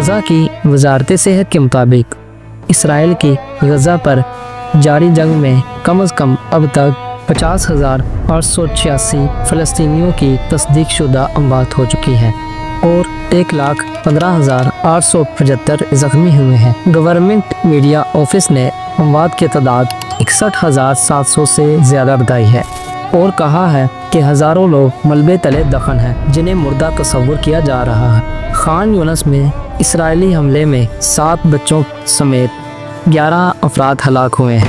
गज़ा की वजारत सेहत के मुताबिक इसराइल की गज़ा पर जारी जंग में कम से कम अब तक 50,886 फ़लस्तीनियों की तस्दीकशुदा अमवात हो चुकी हैं और 1,15,875 ज़ख्मी हुए हैं। गवर्नमेंट मीडिया ऑफिस ने अमवात की तादाद 61,700 से ज़्यादा बताई है और कहा है कि हज़ारों लोग मलबे तले दफन हैं जिन्हें मुर्दा तस्वुर किया जा रहा है। खान यूनिस में इसराइली हमले में 7 बच्चों समेत 11 अफराद हलाक हुए हैं।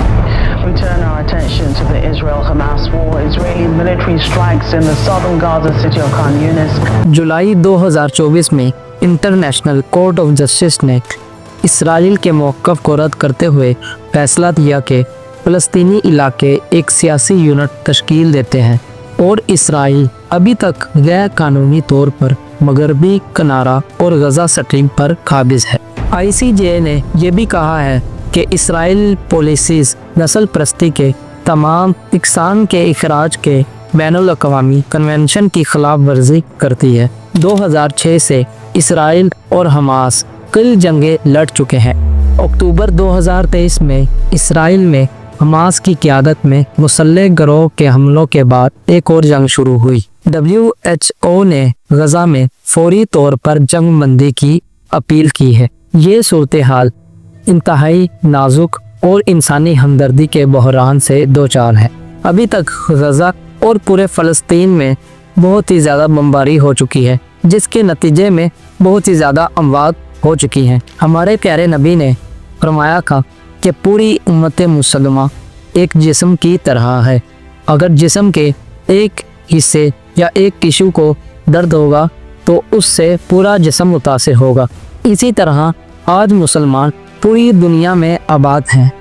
We turn our attention to the Israel-Hamas war. Israeli military strikes in the southern Gaza city of Khan Yunis. जुलाई 2024 में इंटरनेशनल कोर्ट ऑफ जस्टिस ने इसराइल के मौक़िफ़ को रद्द करते हुए फैसला दिया कि फ़लस्तीनी इलाके एक सियासी यूनिट तश्कील देते हैं और इसराइल अभी तक गैर कानूनी तौर पर मगरबी किनारा और गज़ा स्ट्रिप पर काबिज़ है। ICJ ने यह भी कहा है कि इसराइल पॉलिसीज़ नस्ल परस्ती के तमाम इकसान के इखराज के बैनुल अक़वामी कन्वेंशन की खिलाफ वर्जी करती है। 2006 से इसराइल और हमास कई जंगें लड़ चुके हैं। अक्टूबर 2023 में इसराइल में हमास की क़यादत में मुसल्लह गिरोह के हमलों के बाद एक और जंग शुरू हुई। WHO ने गज़ा में फौरी तौर पर जंग बंदी की अपील की है। ये सूरत हाल इंतहाई नाजुक और इंसानी हमदर्दी के बहरान से दो चार है। अभी तक गज़ा और पूरे फ़लस्तीन में बहुत ही ज़्यादा बमबारी हो चुकी है जिसके नतीजे में बहुत ही ज़्यादा अमवात हो चुकी हैं। हमारे प्यारे नबी ने फरमाया था कि पूरी उम्मत मुसलमा एक जिस्म की तरह है। अगर जिस्म के एक हिस्से या एक टिश्यू को दर्द होगा तो उससे पूरा जिस्म मुतासिर होगा। इसी तरह आज मुसलमान पूरी दुनिया में आबाद हैं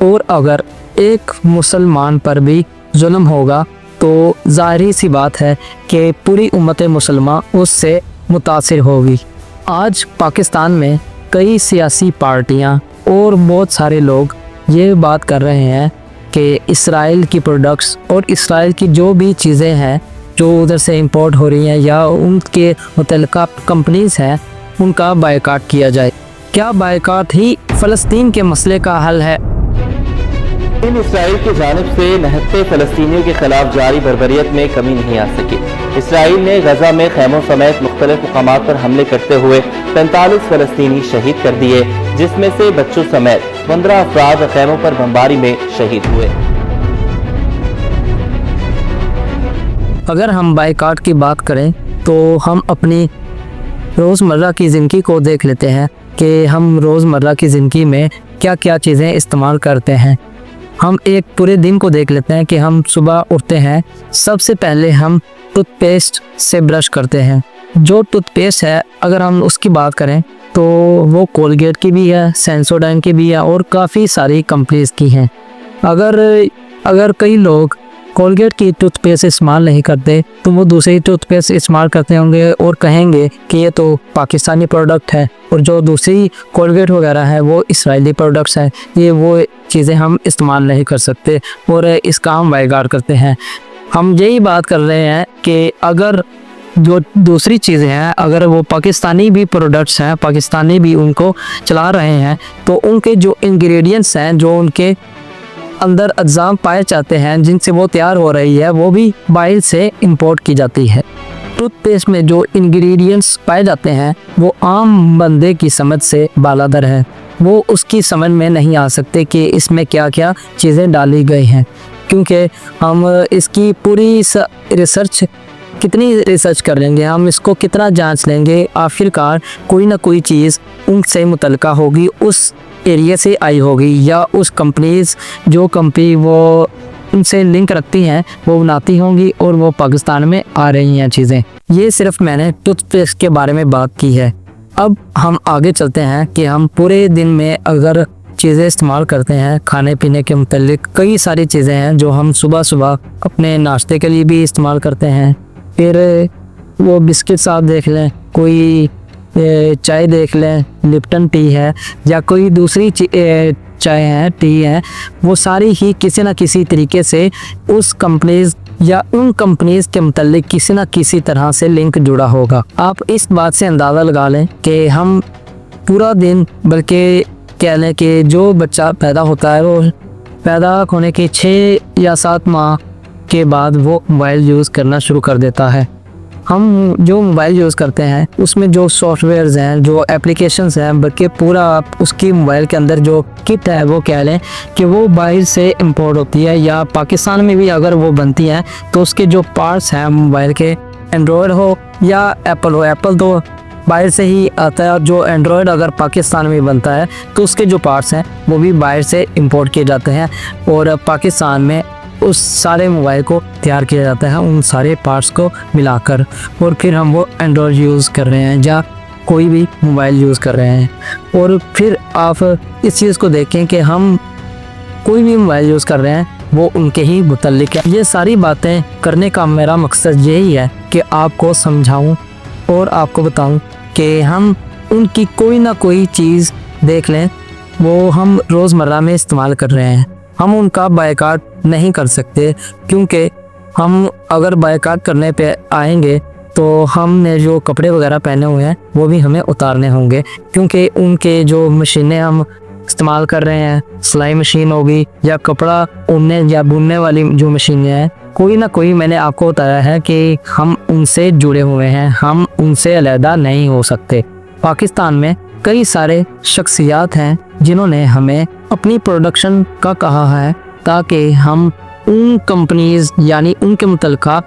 और अगर एक मुसलमान पर भी जुल्म होगा तो ज़ाहिरी सी बात है कि पूरी उम्मत मुसलमा उससे मुतासिर होगी। आज पाकिस्तान में कई सियासी पार्टियां और बहुत सारे लोग ये बात कर रहे हैं कि इसराइल की प्रोडक्ट्स और इसराइल की जो भी चीज़ें हैं जो उधर से इंपोर्ट हो रही हैं या उनके मुतल्लिका कंपनीज हैं उनका बायकॉट किया जाए। क्या बायकॉट ही फ़लस्तीन के मसले का हल है? इसराइल की जानिब से नहत्ते फ़लस्तीनियों के खिलाफ जारी बर्बरियत में कमी नहीं आ सकी। इसराइल ने गज़ा में खैमों समेत मुख्तलिफ मुकामात पर हमले करते हुए 45 फ़लस्तीनी शहीद कर दिए जिसमें से बच्चों समेत 15 अफराद खैमों पर बमबारी में शहीद हुए। अगर हम बायकॉट की बात करें तो हम अपनी रोज़मर्रा की ज़िंदगी को देख लेते हैं कि हम रोज़मर्रा की ज़िंदगी में क्या क्या चीज़ें इस्तेमाल करते हैं। हम एक पूरे दिन को देख लेते हैं कि हम सुबह उठते हैं, सबसे पहले हम टूथपेस्ट से ब्रश करते हैं। जो टूथपेस्ट है अगर हम उसकी बात करें तो वो कोलगेट की भी है, सेंसोडाइन की भी है और काफ़ी सारी कंपनीज की हैं। अगर कई लोग कोलगेट की टूथपेस्ट इस्तेमाल नहीं करते तो वो दूसरी टूथपेस्ट इस्तेमाल करते होंगे और कहेंगे कि ये तो पाकिस्तानी प्रोडक्ट है और जो दूसरी कोलगेट वगैरह है वो इसराइली प्रोडक्ट्स हैं, ये वो चीज़ें हम इस्तेमाल नहीं कर सकते और इसका हम बायकॉट करते हैं। हम यही बात कर रहे हैं कि अगर जो दूसरी चीज़ें हैं अगर वो पाकिस्तानी भी प्रोडक्ट्स हैं, पाकिस्तानी भी उनको चला रहे हैं तो उनके जो इंग्रेडिएंट्स हैं, जो उनके अंदर अज्जाम पाए जाते हैं जिनसे वो तैयार हो रही है वो भी बाहर से इंपोर्ट की जाती है। टूथपेस्ट में जो इंग्रेडिएंट्स पाए जाते हैं वो आम बंदे की समझ से बालादर है, वो उसकी समझ में नहीं आ सकते कि इसमें क्या क्या चीज़ें डाली गई हैं क्योंकि हम इसकी पूरी रिसर्च कितनी रिसर्च कर लेंगे, हम इसको कितना जांच लेंगे, आखिरकार कोई ना कोई चीज़ उनसे मुतल्लिका होगी, उस एरिया से आई होगी या उस कंपनीज जो कंपनी वो उनसे लिंक रखती हैं वो बनाती होंगी और वो पाकिस्तान में आ रही हैं चीज़ें। ये सिर्फ मैंने टूथपेस्ट के बारे में बात की है। अब हम आगे चलते हैं कि हम पूरे दिन में अगर चीज़ें इस्तेमाल करते हैं खाने पीने के मुतल्लिक कई सारी चीज़ें हैं जो हम सुबह सुबह अपने नाश्ते के लिए भी इस्तेमाल करते हैं। फिर वो बिस्किट्स आप देख लें, कोई चाय देख लें, लिप्टन टी है या कोई दूसरी चाय है, टी है, वो सारी ही किसी न किसी तरीके से उस कंपनीज या उन कंपनीज के मुतल्लिक किसी न किसी तरह से लिंक जुड़ा होगा। आप इस बात से अंदाज़ा लगा लें कि हम पूरा दिन, बल्कि कह लें कि जो बच्चा पैदा होता है वो पैदा होने के 6 या 7 माह के बाद वो मोबाइल यूज़ करना शुरू कर देता है। हम जो मोबाइल यूज़ करते हैं उसमें जो सॉफ्टवेयर्स हैं, जो एप्लीकेशंस हैं, बल्कि पूरा उसकी मोबाइल के अंदर जो किट है वो कह लें कि वो बाहर से इंपोर्ट होती है, या पाकिस्तान में भी अगर वो बनती है तो उसके जो पार्ट्स हैं मोबाइल के, एंड्रॉयड हो या एप्पल हो, एप्पल तो बाहर से ही आता है, और जो एंड्रॉयड अगर पाकिस्तान में बनता है तो उसके जो पार्ट्स हैं वो भी बाहर से इंपोर्ट किए जाते हैं, और पाकिस्तान में उस सारे मोबाइल को तैयार किया जाता है उन सारे पार्ट्स को मिलाकर, और फिर हम वो एंड्रॉयड यूज़ कर रहे हैं या कोई भी मोबाइल यूज़ कर रहे हैं। और फिर आप इस चीज़ को देखें कि हम कोई भी मोबाइल यूज़ कर रहे हैं वो उनके ही मुतल्लिक है। ये सारी बातें करने का मेरा मकसद यही है कि आपको समझाऊं और आपको बताऊं कि हम उनकी कोई ना कोई चीज़ देख लें वो हम रोज़मर्रा में इस्तेमाल कर रहे हैं, हम उनका बायकाट नहीं कर सकते, क्योंकि हम अगर बायकाट करने पे आएंगे तो हमने जो कपड़े वगैरह पहने हुए हैं वो भी हमें उतारने होंगे, क्योंकि उनके जो मशीनें हम इस्तेमाल कर रहे हैं, सिलाई मशीन होगी या कपड़ा उनने या बुनने वाली जो मशीनें हैं, कोई ना कोई, मैंने आपको बताया है कि हम उनसे जुड़े हुए हैं, हम उनसे अलहदा नहीं हो सकते। पाकिस्तान में कई सारे शख्सियात हैं जिन्होंने हमें अपनी प्रोडक्शन का कहा है ताकि हम उन कंपनीज यानी उनके मुतल्लिका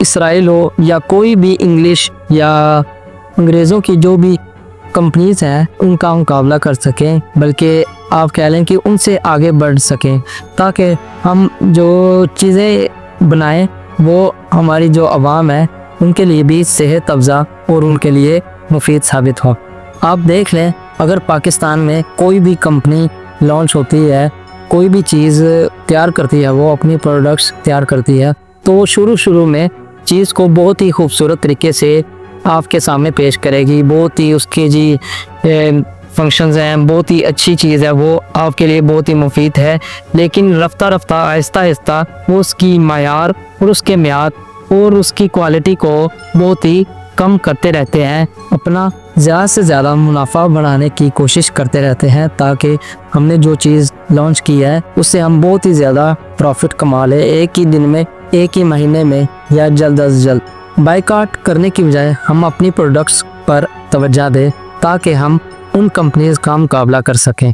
इसराइल हो या कोई भी इंग्लिश या अंग्रेज़ों की जो भी कंपनीज हैं उनका मुकाबला कर सकें, बल्कि आप कह लें कि उनसे आगे बढ़ सकें, ताकि हम जो चीज़ें बनाएं वो हमारी जो आवाम है उनके लिए भी सेहत अफ़ज़ा और उनके लिए मुफीद साबित हो। आप देख लें, अगर पाकिस्तान में कोई भी कंपनी लॉन्च होती है, कोई भी चीज़ तैयार करती है, वो अपनी प्रोडक्ट्स तैयार करती है, तो शुरू में चीज़ को बहुत ही खूबसूरत तरीके से आपके सामने पेश करेगी, बहुत ही उसके जी फंक्शंस हैं, बहुत ही अच्छी चीज़ है, वो आपके लिए बहुत ही मुफीद है, लेकिन रफ्ता आहिस्ता आहिस्ता वो उसकी मायार और उसके म्यार और उसकी क्वालिटी को बहुत ही कम करते रहते हैं, अपना ज़्यादा से ज़्यादा मुनाफा बढ़ाने की कोशिश करते रहते हैं, ताकि हमने जो चीज़ लॉन्च की है उससे हम बहुत ही ज़्यादा प्रॉफिट कमा लें एक ही दिन में, एक ही महीने में या जल्द अज जल्द। बायकाट करने की बजाय हम अपनी प्रोडक्ट्स पर तवज्जो दें ताकि हम उन कंपनीज का मुकाबला कर सकें।